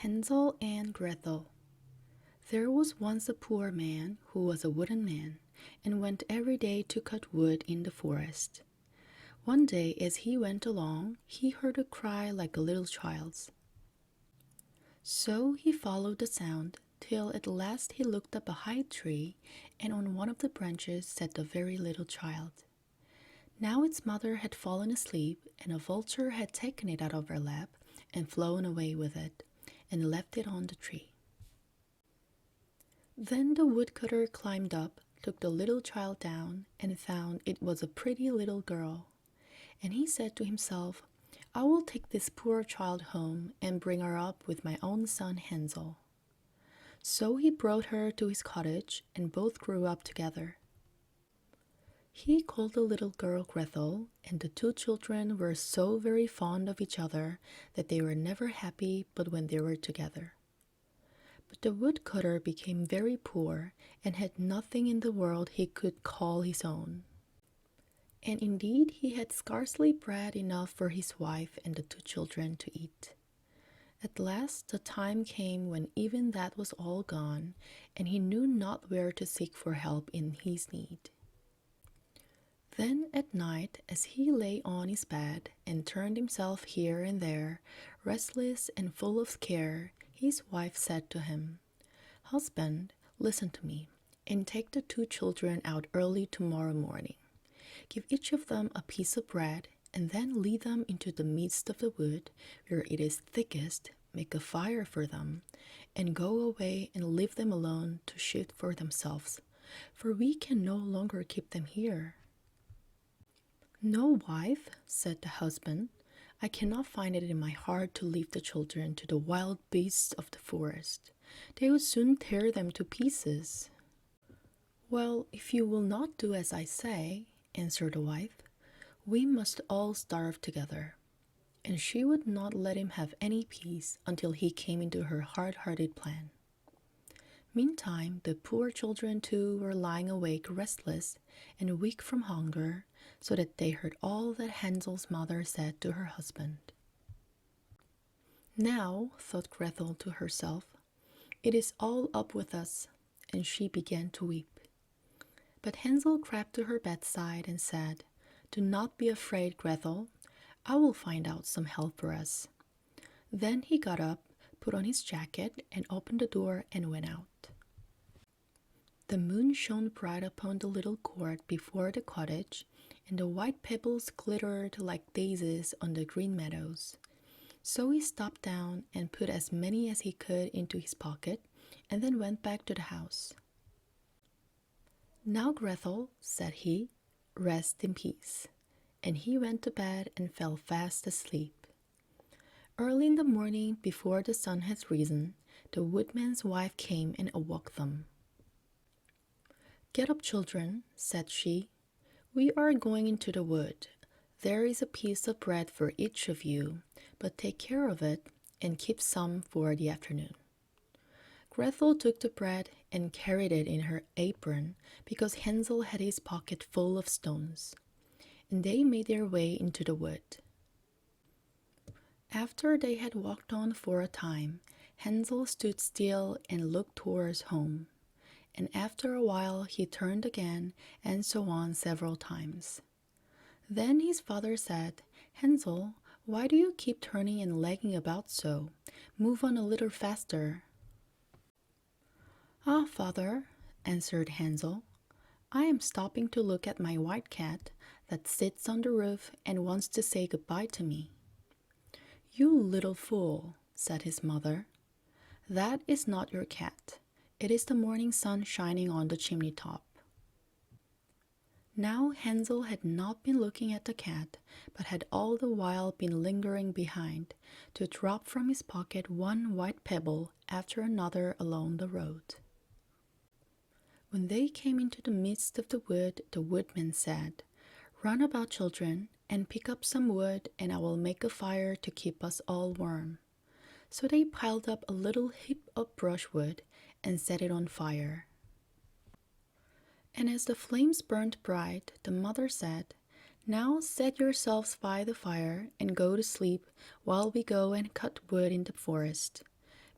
Hansel and Gretel. There was once a poor man who was a wooden man and went every day to cut wood in the forest. One day, as he went along, he heard a cry like a little child's. So he followed the sound till at last he looked up a high tree, and on one of the branches sat a very little child. Now its mother had fallen asleep, and a vulture had taken it out of her lap and flown away with it, and left it on the tree. Then the woodcutter climbed up, took the little child down, and found it was a pretty little girl. And he said to himself, I will take this poor child home and bring her up with my own son Hansel. So he brought her to his cottage, and both grew up together. He called the little girl Gretel, and the two children were so very fond of each other that they were never happy but when they were together. But the woodcutter became very poor and had nothing in the world he could call his own. And indeed he had scarcely bread enough for his wife and the two children to eat. At last the time came when even that was all gone, and he knew not where to seek for help in his need. Then at night, as he lay on his bed and turned himself here and there, restless and full of care, his wife said to him, Husband, listen to me, and take the two children out early tomorrow morning. Give each of them a piece of bread, and then lead them into the midst of the wood, where it is thickest, make a fire for them, and go away and leave them alone to shoot for themselves, for we can no longer keep them here. No, wife, said the husband, I cannot find it in my heart to leave the children to the wild beasts of the forest. They would soon tear them to pieces. Well, if you will not do as I say, answered the wife, we must all starve together. And she would not let him have any peace until he came into her hard-hearted plan. Meantime, the poor children too were lying awake restless and weak from hunger, so that they heard all that Hansel's mother said to her husband. Now, thought Gretel to herself, it is all up with us, and she began to weep. But Hansel crept to her bedside and said, Do not be afraid, Gretel, I will find out some help for us. Then he got up, put on his jacket, and opened the door and went out. The moon shone bright upon the little court before the cottage, and the white pebbles glittered like daisies on the green meadows. So he stopped down and put as many as he could into his pocket, and then went back to the house. Now, Gretel, said he, rest in peace. And he went to bed and fell fast asleep. Early in the morning, before the sun had risen, the woodman's wife came and awoke them. Get up, children, said she. We are going into the wood. There is a piece of bread for each of you, but take care of it and keep some for the afternoon. Gretel took the bread and carried it in her apron, because Hansel had his pocket full of stones, and they made their way into the wood. After they had walked on for a time, Hansel stood still and looked towards home, and after a while he turned again, and so on several times. Then his father said, Hansel, why do you keep turning and lagging about so? Move on a little faster. Ah, father, answered Hansel, I am stopping to look at my white cat that sits on the roof and wants to say goodbye to me. You little fool, said his mother. That is not your cat. It is the morning sun shining on the chimney top. Now Hansel had not been looking at the cat, but had all the while been lingering behind, to drop from his pocket one white pebble after another along the road. When they came into the midst of the wood, the woodman said, Run about, children, and pick up some wood, and I will make a fire to keep us all warm. So they piled up a little heap of brushwood and set it on fire. And as the flames burned bright, the mother said, Now set yourselves by the fire and go to sleep while we go and cut wood in the forest.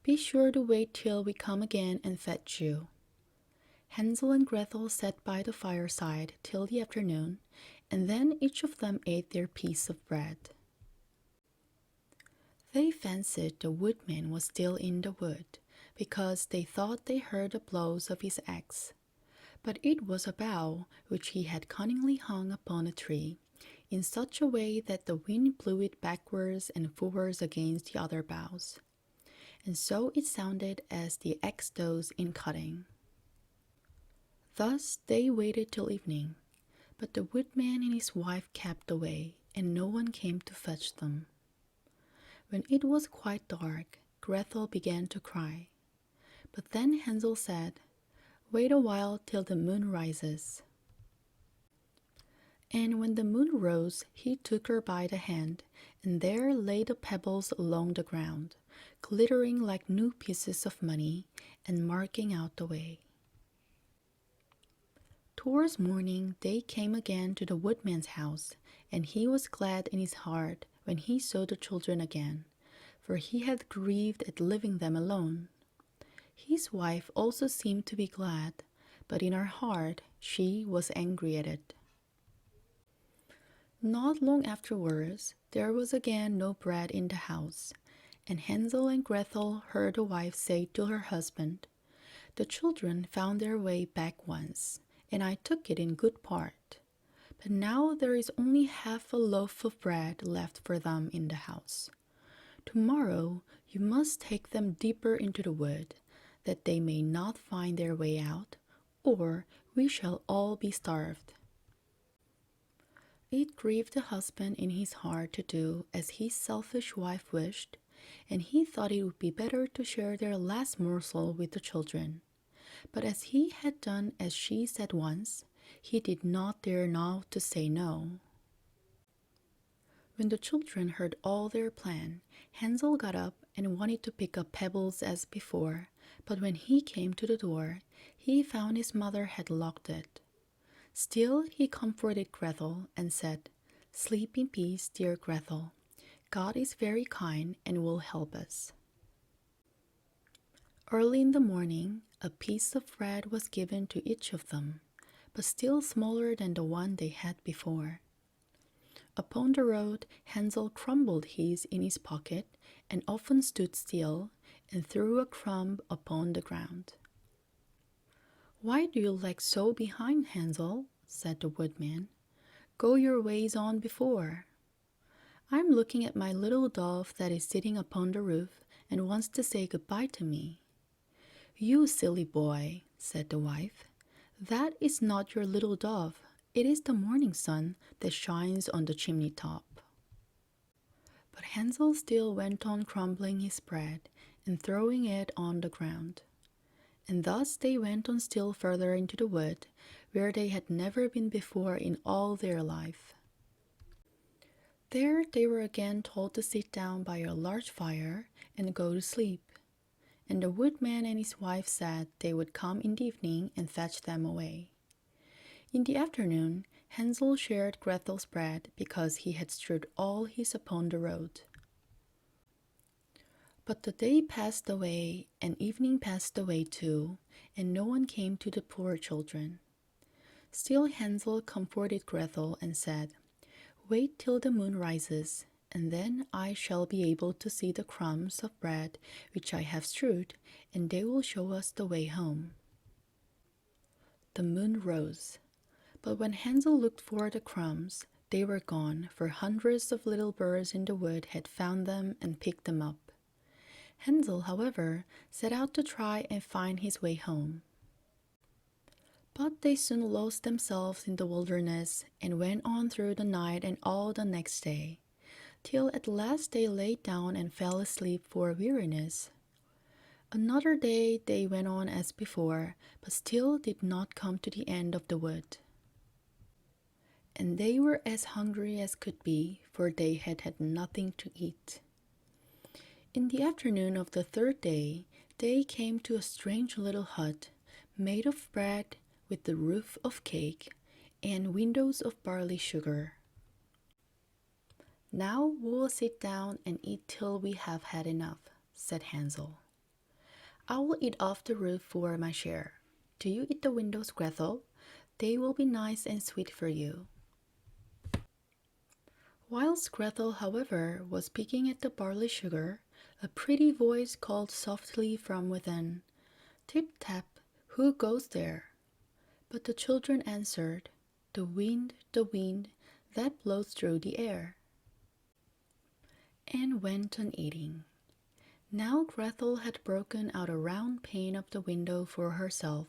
Be sure to wait till we come again and fetch you." Hansel and Gretel sat by the fireside till the afternoon, and then each of them ate their piece of bread. They fancied the woodman was still in the wood, because they thought they heard the blows of his axe. But it was a bough which he had cunningly hung upon a tree, in such a way that the wind blew it backwards and forwards against the other boughs. And so it sounded as the axe does in cutting. Thus they waited till evening, but the woodman and his wife kept away, and no one came to fetch them. When it was quite dark, Gretel began to cry. But then Hansel said, "Wait a while till the moon rises." And when the moon rose, he took her by the hand, and there lay the pebbles along the ground, glittering like new pieces of money, and marking out the way. Towards morning they came again to the woodman's house, and he was glad in his heart when he saw the children again, for he had grieved at leaving them alone. His wife also seemed to be glad, but in her heart she was angry at it. Not long afterwards there was again no bread in the house, and Hansel and Gretel heard the wife say to her husband, "The children found their way back once, and I took it in good part. But now there is only half a loaf of bread left for them in the house. Tomorrow you must take them deeper into the wood, that they may not find their way out, or we shall all be starved." It grieved the husband in his heart to do as his selfish wife wished, and he thought it would be better to share their last morsel with the children. But as he had done as she said once, he did not dare now to say no. When the children heard all their plan, Hansel got up and wanted to pick up pebbles as before, but when he came to the door, he found his mother had locked it. Still he comforted Gretel and said, "Sleep in peace, dear Gretel. God is very kind and will help us." Early in the morning, a piece of bread was given to each of them, but still smaller than the one they had before. Upon the road, Hansel crumbled his in his pocket, and often stood still, and threw a crumb upon the ground. "Why do you lag so behind, Hansel?" said the woodman. "Go your ways on before." "I'm looking at my little dove that is sitting upon the roof, and wants to say good-bye to me." "You silly boy," said the wife. "That is not your little dove. It is the morning sun that shines on the chimney top." But Hansel still went on crumbling his bread and throwing it on the ground. And thus they went on still further into the wood, where they had never been before in all their life. There they were again told to sit down by a large fire and go to sleep. And the woodman and his wife said they would come in the evening and fetch them away. In the afternoon, Hansel shared Gretel's bread because he had strewed all his upon the road. But the day passed away, and evening passed away too, and no one came to the poor children. Still Hansel comforted Gretel and said, "Wait till the moon rises, and then I shall be able to see the crumbs of bread which I have strewed, and they will show us the way home." The moon rose, but when Hansel looked for the crumbs, they were gone, for hundreds of little birds in the wood had found them and picked them up. Hansel, however, set out to try and find his way home. But they soon lost themselves in the wilderness and went on through the night and all the next day, till at last they lay down and fell asleep for weariness. Another day they went on as before, but still did not come to the end of the wood. And they were as hungry as could be, for they had had nothing to eat. In the afternoon of the third day, they came to a strange little hut, made of bread, with the roof of cake, and windows of barley sugar. "Now we will sit down and eat till we have had enough," said Hansel. I will eat off the roof for my share. Do you eat the windows, Gretel? They will be nice and sweet for you. Whilst Gretel, however, was picking at the barley sugar, a pretty voice called softly from within, "Tip-tap, who goes there?" But the children answered, the wind, that blows through the air," and went on eating. Now Gretel had broken out a round pane of the window for herself,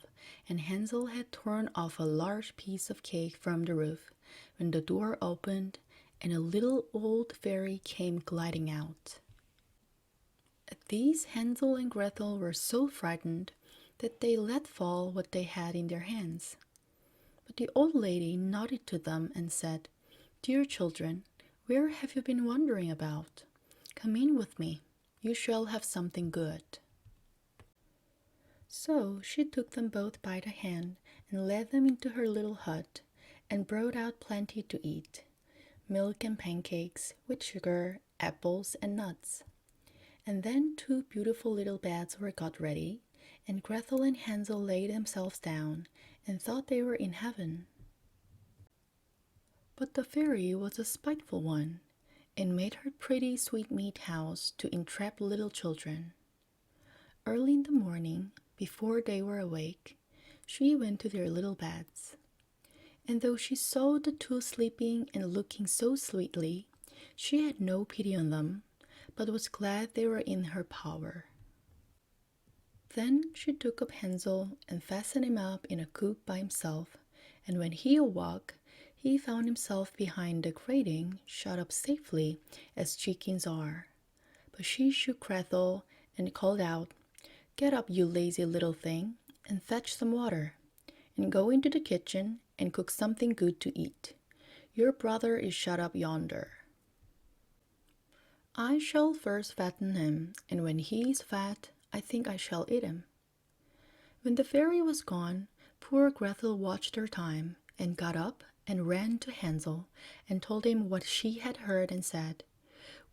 and Hansel had torn off a large piece of cake from the roof, when the door opened, and a little old fairy came gliding out. At these Hansel and Gretel were so frightened that they let fall what they had in their hands. But the old lady nodded to them and said, "Dear children, where have you been wandering about? Come in with me. You shall have something good." So she took them both by the hand and led them into her little hut, and brought out plenty to eat, milk and pancakes, with sugar, apples, and nuts. And then 2 beautiful little beds were got ready, and Gretel and Hansel laid themselves down, and thought they were in heaven. But the fairy was a spiteful one, and made her pretty sweetmeat house to entrap little children. Early in the morning, before they were awake, she went to their little beds. And though she saw the 2 sleeping and looking so sweetly, she had no pity on them, but was glad they were in her power. Then she took up Hansel and fastened him up in a coop by himself, and when he awoke, he found himself behind the grating, shut up safely, as chickens are. But she shook Gretel and called out, "Get up, you lazy little thing, and fetch some water, and go into the kitchen and cook something good to eat. Your brother is shut up yonder. I shall first fatten him, and when he is fat, I think I shall eat him." When the fairy was gone, poor Gretel watched her time, and got up and ran to Hansel, and told him what she had heard, and said,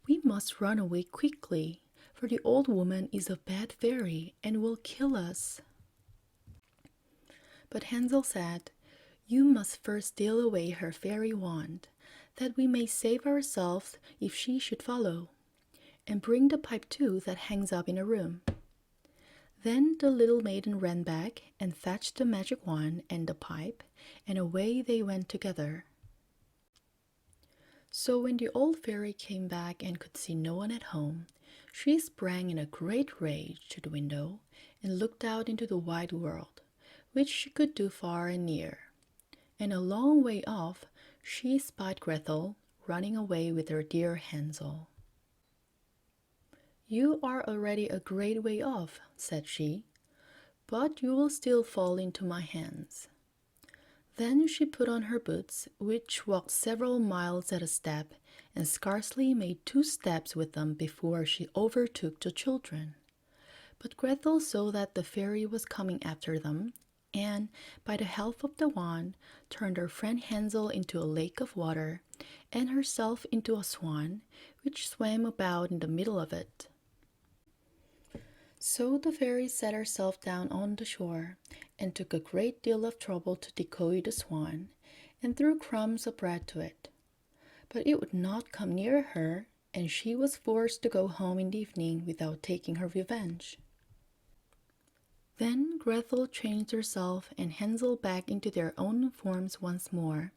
"We must run away quickly, for the old woman is a bad fairy, and will kill us." But Hansel said, "You must first steal away her fairy wand, that we may save ourselves if she should follow, and bring the pipe too that hangs up in a room." Then the little maiden ran back and fetched the magic wand and the pipe, and away they went together. So when the old fairy came back and could see no one at home, she sprang in a great rage to the window and looked out into the wide world, which she could do far and near. And a long way off she spied Gretel running away with her dear Hansel. "You are already a great way off," said she, "but you will still fall into my hands." Then she put on her boots, which walked several miles at a step, and scarcely made 2 steps with them before she overtook the children. But Gretel saw that the fairy was coming after them, and, by the help of the wand, turned her friend Hansel into a lake of water, and herself into a swan, which swam about in the middle of it. So the fairy sat herself down on the shore, and took a great deal of trouble to decoy the swan, and threw crumbs of bread to it. But it would not come near her, and she was forced to go home in the evening without taking her revenge. Then Gretel changed herself and Hansel back into their own forms once more,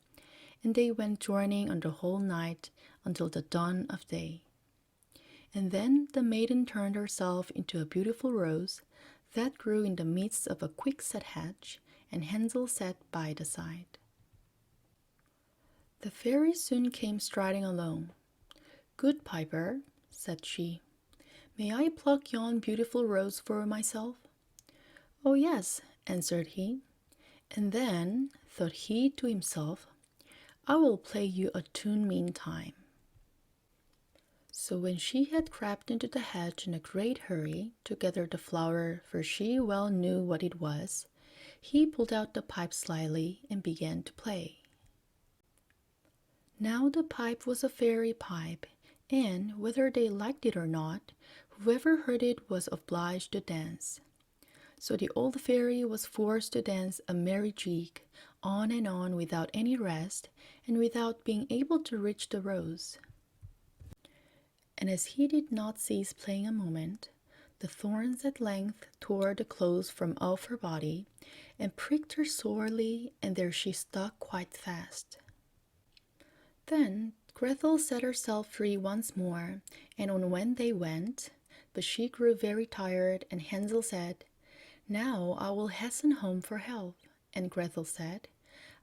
and they went journeying on the whole night until the dawn of day. And then the maiden turned herself into a beautiful rose that grew in the midst of a quickset hedge, and Hansel sat by the side. The fairy soon came striding along. "Good piper," said she, "may I pluck yon beautiful rose for myself?" "Oh yes," answered he. And then thought he to himself, "I will play you a tune meantime." So when she had crept into the hedge in a great hurry to gather the flower, for she well knew what it was, he pulled out the pipe slyly and began to play. Now the pipe was a fairy pipe, and whether they liked it or not, whoever heard it was obliged to dance. So the old fairy was forced to dance a merry jig, on and on without any rest, and without being able to reach the rose. And as he did not cease playing a moment, the thorns at length tore the clothes from off her body, and pricked her sorely, and there she stuck quite fast. Then Grethel set herself free once more, and on they went, but she grew very tired, and Hansel said, "Now I will hasten home for help." And Grethel said,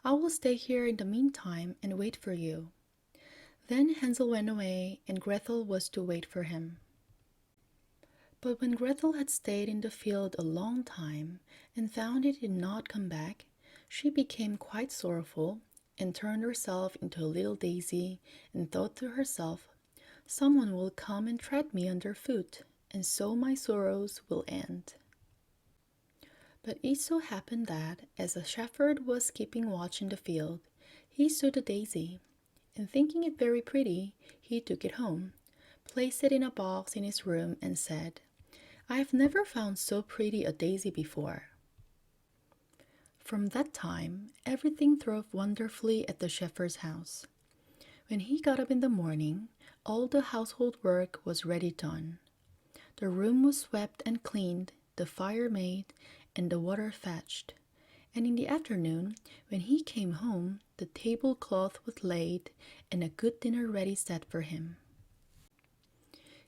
"I will stay here in the meantime and wait for you." Then Hansel went away, and Grethel was to wait for him. But when Grethel had stayed in the field a long time, and found he did not come back, she became quite sorrowful, and turned herself into a little daisy, and thought to herself, "Someone will come and tread me under foot, and so my sorrows will end." But it so happened that, as a shepherd was keeping watch in the field, he saw the daisy, and thinking it very pretty, he took it home, placed it in a box in his room, and said, "I have never found so pretty a daisy before." From that time, everything throve wonderfully at the shepherd's house. When he got up in the morning, all the household work was ready done. The room was swept and cleaned, the fire made, and the water fetched. And in the afternoon, when he came home, the tablecloth was laid, and a good dinner ready set for him.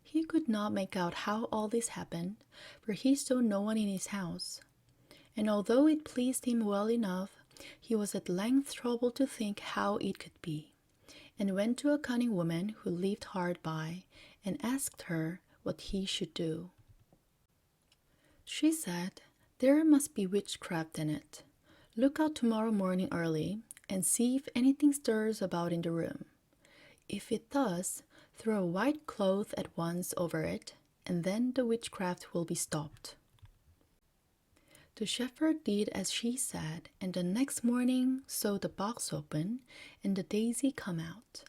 He could not make out how all this happened, for he saw no one in his house. And although it pleased him well enough, he was at length troubled to think how it could be, and went to a cunning woman who lived hard by, and asked her what he should do. She said, "There must be witchcraft in it. Look out tomorrow morning early, and see if anything stirs about in the room. If it does, throw a white cloth at once over it, and then the witchcraft will be stopped." The shepherd did as she said, and the next morning saw the box open and the daisy come out.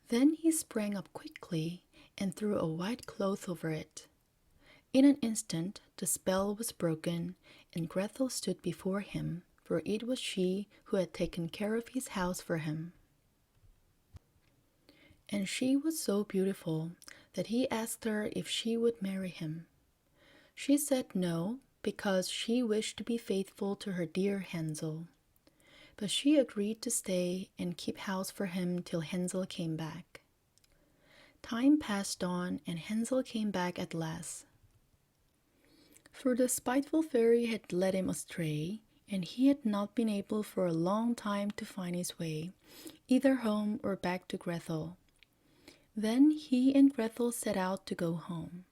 Then he sprang up quickly and threw a white cloth over it. In an instant the spell was broken, and Grethel stood before him, for it was she who had taken care of his house for him. And she was so beautiful that he asked her if she would marry him. She said no, because she wished to be faithful to her dear Hansel. But she agreed to stay and keep house for him till Hansel came back. Time passed on, and Hansel came back at last. For the spiteful fairy had led him astray, and he had not been able for a long time to find his way, either home or back to Grethel. Then he and Grethel set out to go home.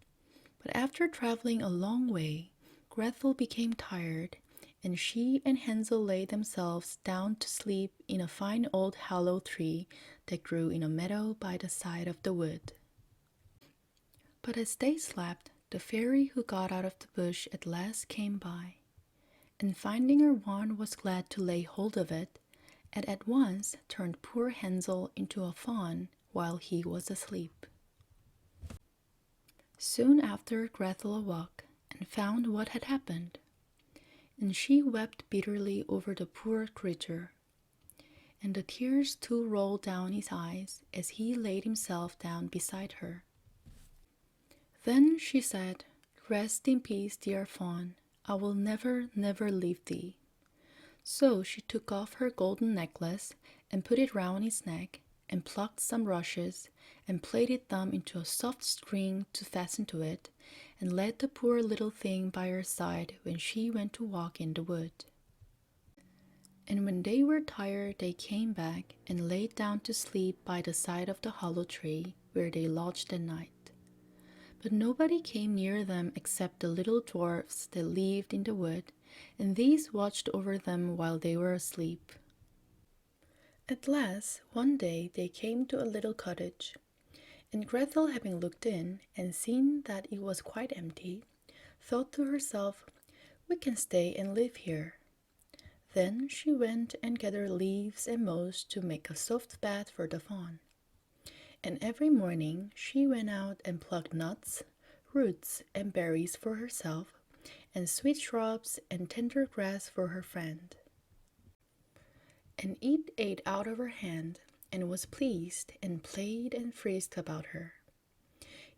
But after traveling a long way, Grethel became tired, and she and Hansel laid themselves down to sleep in a fine old hollow tree that grew in a meadow by the side of the wood. But as they slept, the fairy who got out of the bush at last came by, and finding her wand was glad to lay hold of it, and at once turned poor Hansel into a fawn while he was asleep. Soon after Grethel awoke and found what had happened, and she wept bitterly over the poor creature, and the tears too rolled down his eyes as he laid himself down beside her. Then she said, "Rest in peace, dear fawn, I will never, never leave thee." So she took off her golden necklace and put it round his neck, and plucked some rushes and plaited them into a soft string to fasten to it, and led the poor little thing by her side when she went to walk in the wood. And when they were tired, they came back and laid down to sleep by the side of the hollow tree where they lodged at night. But nobody came near them except the little dwarfs that lived in the wood, and these watched over them while they were asleep. At last, one day they came to a little cottage, and Grethel, having looked in and seen that it was quite empty, thought to herself, "We can stay and live here." Then she went and gathered leaves and moss to make a soft bed for the fawn. And every morning she went out and plucked nuts, roots, and berries for herself, and sweet shrubs and tender grass for her friend. And it ate out of her hand, and was pleased, and played and frisked about her.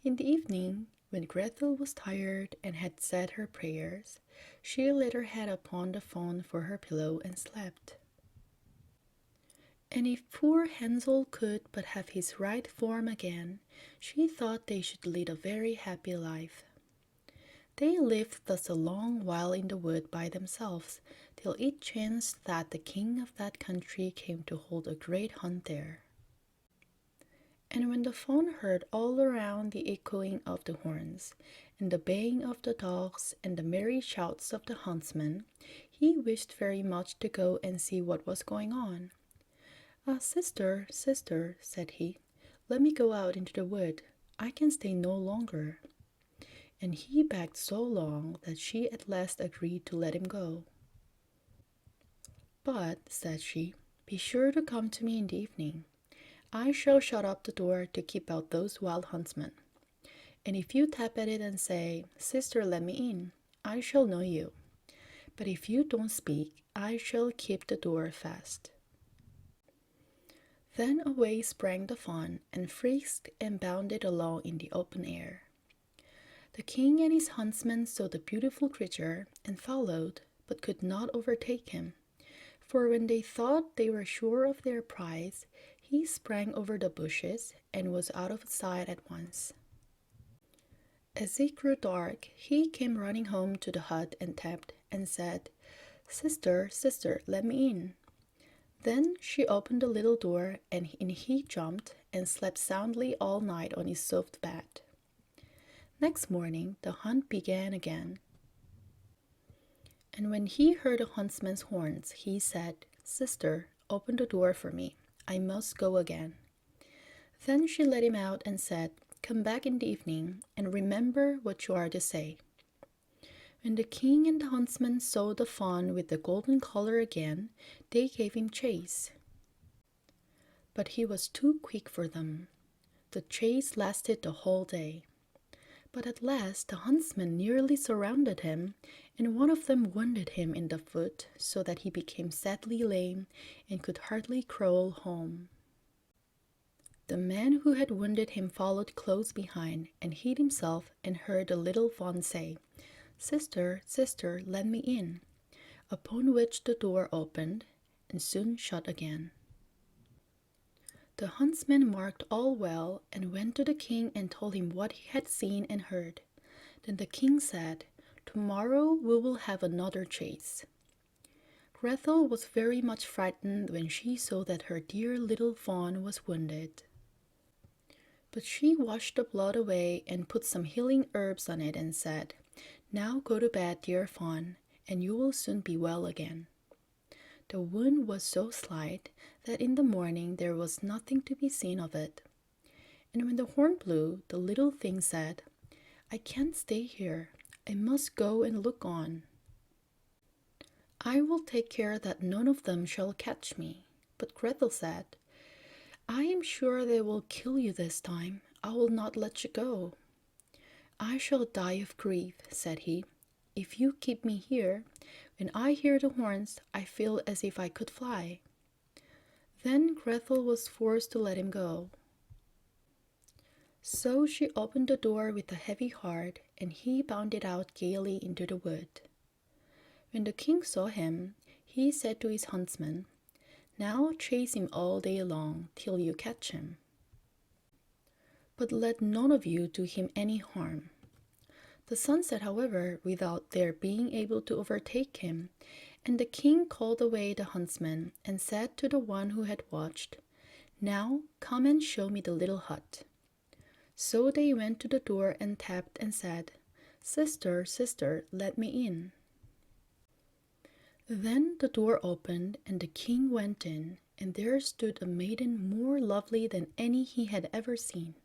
In the evening, when Grethel was tired and had said her prayers, she laid her head upon the fawn for her pillow and slept. And if poor Hansel could but have his right form again, she thought they should lead a very happy life. They lived thus a long while in the wood by themselves, till it chanced that the king of that country came to hold a great hunt there. And when the fawn heard all around the echoing of the horns, and the baying of the dogs, and the merry shouts of the huntsmen, he wished very much to go and see what was going on. "Ah, sister, sister," said he, "let me go out into the wood. I can stay no longer." And he begged so long that she at last agreed to let him go. "But," said she, "be sure to come to me in the evening. I shall shut up the door to keep out those wild huntsmen. And if you tap at it and say, 'Sister, let me in,' I shall know you. But if you don't speak, I shall keep the door fast." Then away sprang the fawn, and frisked and bounded along in the open air. The king and his huntsmen saw the beautiful creature, and followed, but could not overtake him. For when they thought they were sure of their prize, he sprang over the bushes, and was out of sight at once. As it grew dark, he came running home to the hut and tapped, and said, "Sister, sister, let me in." Then she opened the little door, and in he jumped, and slept soundly all night on his soft bed. Next morning the hunt began again. And when he heard the huntsman's horns, he said, "Sister, open the door for me. I must go again." Then she let him out and said, "Come back in the evening, and remember what you are to say." When the king and the huntsman saw the fawn with the golden collar again, they gave him chase. But he was too quick for them. The chase lasted the whole day. But at last the huntsmen nearly surrounded him, and one of them wounded him in the foot, so that he became sadly lame and could hardly crawl home. The man who had wounded him followed close behind, and hid himself, and heard the little fawn say, "Sister, sister, let me in," upon which the door opened, and soon shut again. The huntsman marked all well, and went to the king and told him what he had seen and heard. Then the king said, "Tomorrow we will have another chase." Grethel was very much frightened when she saw that her dear little fawn was wounded. But she washed the blood away and put some healing herbs on it and said, "Now go to bed, dear fawn, and you will soon be well again." The wound was so slight that in the morning there was nothing to be seen of it. And when the horn blew, the little thing said, "I can't stay here. I must go and look on. I will take care that none of them shall catch me." But Grethel said, "I am sure they will kill you this time. I will not let you go." "I shall die of grief," said he, "if you keep me here. When I hear the horns, I feel as if I could fly." Then Grethel was forced to let him go. So she opened the door with a heavy heart, and he bounded out gaily into the wood. When the king saw him, he said to his huntsman, "Now chase him all day long, till you catch him. But let none of you do him any harm." The sun set, however, without their being able to overtake him, and the king called away the huntsman, and said to the one who had watched, "Now come and show me the little hut." So they went to the door and tapped and said, "Sister, sister, let me in." Then the door opened, and the king went in, and there stood a maiden more lovely than any he had ever seen.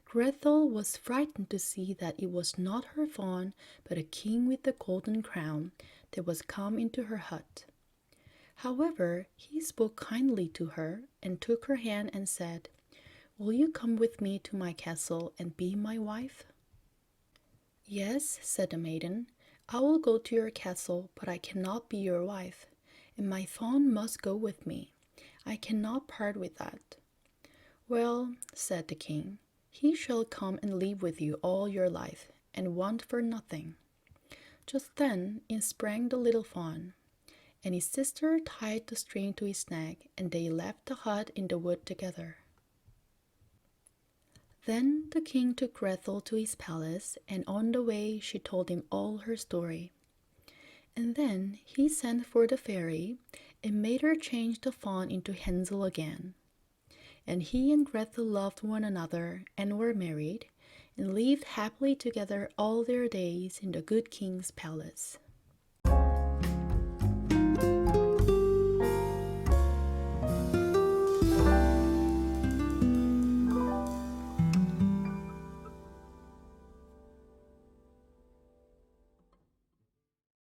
Grethel was frightened to see that it was not her fawn, but a king with the golden crown, that was come into her hut. However, he spoke kindly to her, and took her hand and said, "Will you come with me to my castle and be my wife?" "Yes," said the maiden, I will go to your castle, but I cannot be your wife, and my fawn must go with me. I cannot part with that." "Well," said the king, "he shall come and live with you all your life, and want for nothing." Just then in sprang the little fawn, and his sister tied the string to his neck, and they left the hut in the wood together. Then the king took Grethel to his palace, and on the way she told him all her story. And then he sent for the fairy and made her change the fawn into Hansel again. And he and Grethel loved one another and were married, and lived happily together all their days in the good king's palace.